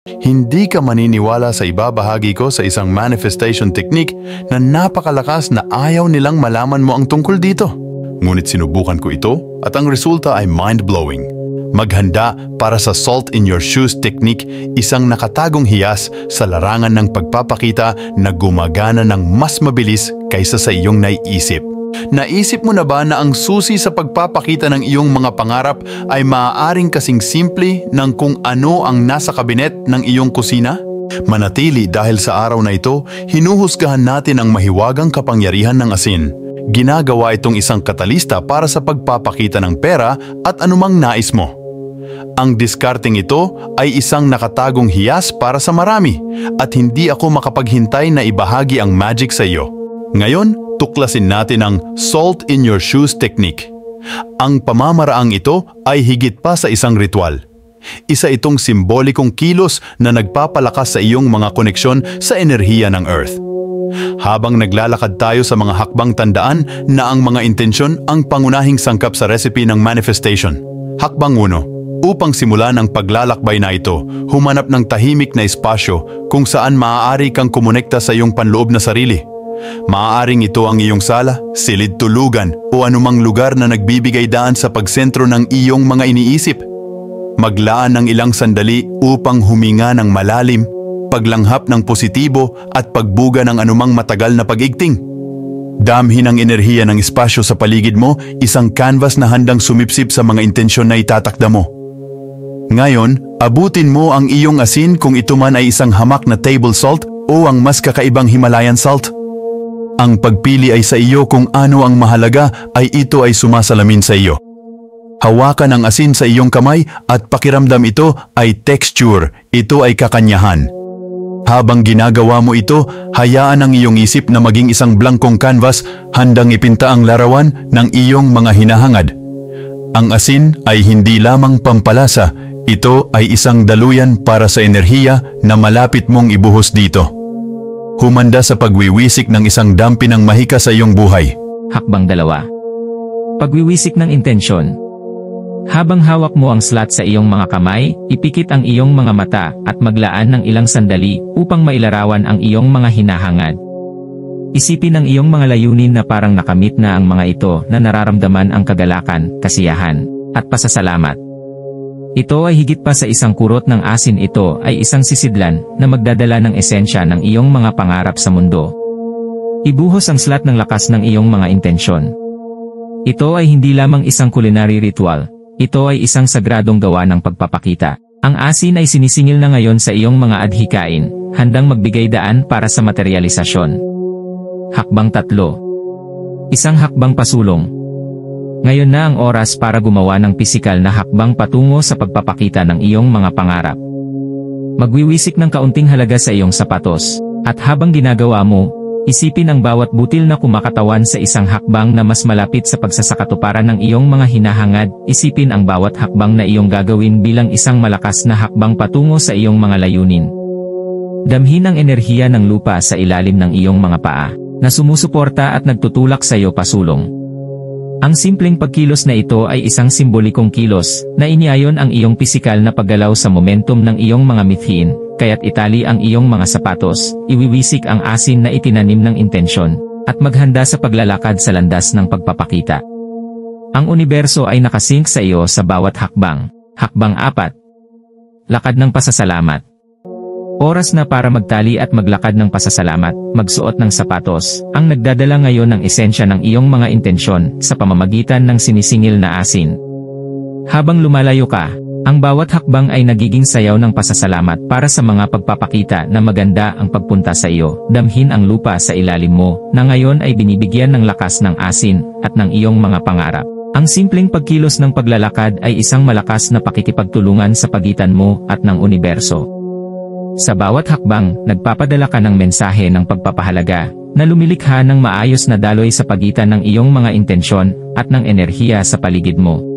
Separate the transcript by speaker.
Speaker 1: Hindi ka maniniwala sa ibabahagi ko sa isang manifestation technique na napakalakas na ayaw nilang malaman mo ang tungkol dito. Ngunit sinubukan ko ito at ang resulta ay mind-blowing. Maghanda para sa salt in your shoes technique, isang nakatagong hiyas sa larangan ng pagpapakita na gumagana ng mas mabilis kaysa sa iyong naiisip. Naisip mo na ba na ang susi sa pagpapakita ng iyong mga pangarap ay maaaring kasing simple ng kung ano ang nasa kabinet ng iyong kusina? Manatili dahil sa araw na ito, hinuhusgahan natin ang mahiwagang kapangyarihan ng asin. Ginagawa itong isang katalista para sa pagpapakita ng pera at anumang nais mo. Ang diskarting ito ay isang nakatagong hiyas para sa marami at hindi ako makapaghintay na ibahagi ang magic sa iyo. Ngayon, tuklasin natin ang salt in your shoes technique. Ang pamamaraang ito ay higit pa sa isang ritual. Isa itong simbolikong kilos na nagpapalakas sa iyong mga koneksyon sa enerhiya ng Earth. Habang naglalakad tayo sa mga hakbang, tandaan na ang mga intensyon ang pangunahing sangkap sa recipe ng manifestation. Hakbang 1. Upang simulan ang paglalakbay na ito, humanap ng tahimik na espasyo kung saan maaari kang kumonekta sa iyong panloob na sarili. Maaaring ito ang iyong sala, silid tulugan o anumang lugar na nagbibigay daan sa pagsentro ng iyong mga iniisip. Maglaan ng ilang sandali upang huminga ng malalim, paglanghap ng positibo at pagbuga ng anumang matagal na pag-igting. Damhin ang enerhiya ng espasyo sa paligid mo, isang canvas na handang sumipsip sa mga intensyon na itatakda mo. Ngayon, abutin mo ang iyong asin kung ito man ay isang hamak na table salt o ang mas kakaibang Himalayan salt. Ang pagpili ay sa iyo kung ano ang mahalaga ay ito ay sumasalamin sa iyo. Hawakan ang asin sa iyong kamay at pakiramdam ito ay texture, ito ay kakanyahan. Habang ginagawa mo ito, hayaan ang iyong isip na maging isang blankong canvas handang ipinta ang larawan ng iyong mga hinahangad. Ang asin ay hindi lamang pampalasa, ito ay isang daluyan para sa enerhiya na malapit mong ibuhos dito. Humanda sa pagwiwisik ng isang dampi ng mahika sa iyong buhay.
Speaker 2: Hakbang 2. Pagwiwisik ng intensyon. Habang hawak mo ang slot sa iyong mga kamay, ipikit ang iyong mga mata at maglaan ng ilang sandali upang mailarawan ang iyong mga hinahangad. Isipin ang iyong mga layunin na parang nakamit na ang mga ito na nararamdaman ang kagalakan, kasiyahan, at pasasalamat. Ito ay higit pa sa isang kurot ng asin, ito ay isang sisidlan na magdadala ng esensya ng iyong mga pangarap sa mundo. Ibuhos ang slot ng lakas ng iyong mga intensyon. Ito ay hindi lamang isang culinary ritual, ito ay isang sagradong gawa ng pagpapakita. Ang asin ay sinisingil na ngayon sa iyong mga adhikain, handang magbigay daan para sa materialisasyon. Hakbang 3. Isang hakbang pasulong. Ngayon na ang oras para gumawa ng pisikal na hakbang patungo sa pagpapakita ng iyong mga pangarap. Magwiwisik ng kaunting halaga sa iyong sapatos, at habang ginagawa mo, isipin ang bawat butil na kumakatawan sa isang hakbang na mas malapit sa pagsasakatuparan ng iyong mga hinahangad. Isipin ang bawat hakbang na iyong gagawin bilang isang malakas na hakbang patungo sa iyong mga layunin. Damhin ang enerhiya ng lupa sa ilalim ng iyong mga paa, na sumusuporta at nagtutulak sa iyo pasulong. Ang simpleng pagkilos na ito ay isang simbolikong kilos na iniayon ang iyong pisikal na paggalaw sa momentum ng iyong mga mithiin, kaya't itali ang iyong mga sapatos, iwiwisik ang asin na itinanim ng intensyon, at maghanda sa paglalakad sa landas ng pagpapakita. Ang universo ay nakasync sa iyo sa bawat hakbang. Hakbang 4. Lakad ng pasasalamat. Oras na para magtali at maglakad ng pasasalamat, magsuot ng sapatos, ang nagdadala ngayon ng esensya ng iyong mga intensyon sa pamamagitan ng sinisingil na asin. Habang lumalayo ka, ang bawat hakbang ay nagiging sayaw ng pasasalamat para sa mga pagpapakita na maganda ang pagpunta sa iyo. Damhin ang lupa sa ilalim mo, na ngayon ay binibigyan ng lakas ng asin at ng iyong mga pangarap. Ang simpleng pagkilos ng paglalakad ay isang malakas na pakikipagtulungan sa pagitan mo at ng universo. Sa bawat hakbang, nagpapadala ka ng mensahe ng pagpapahalaga, na lumilikha ng maayos na daloy sa pagitan ng iyong mga intensyon at ng enerhiya sa paligid mo.